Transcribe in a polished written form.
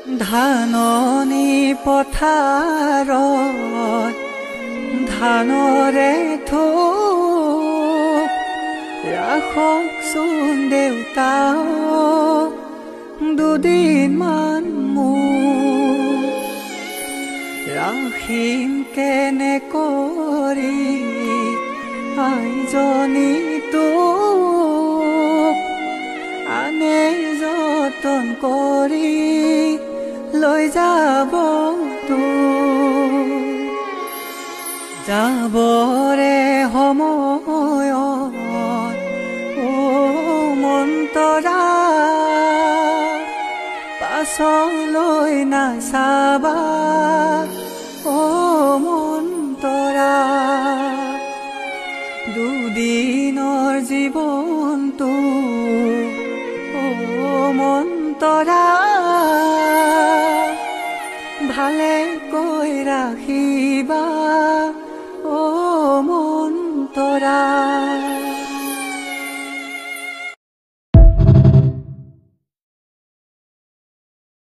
ধাননি পথাৰত ধানৰে থোপ ৰাখকচোন দেউতাও দুদিনমান মোৰ ৰাখিম কেনে কৰি আইজনী তোক আনে যতন কৰি লৈ যাব তোক যাবৰে সময়ত ও মন্তৰা পাছলৈ নাচাবা ও মন্তৰা দুদিনৰ জীৱনটো ও মন্তৰা ভালে কৈ ৰাখিবা ও মন্তৰা।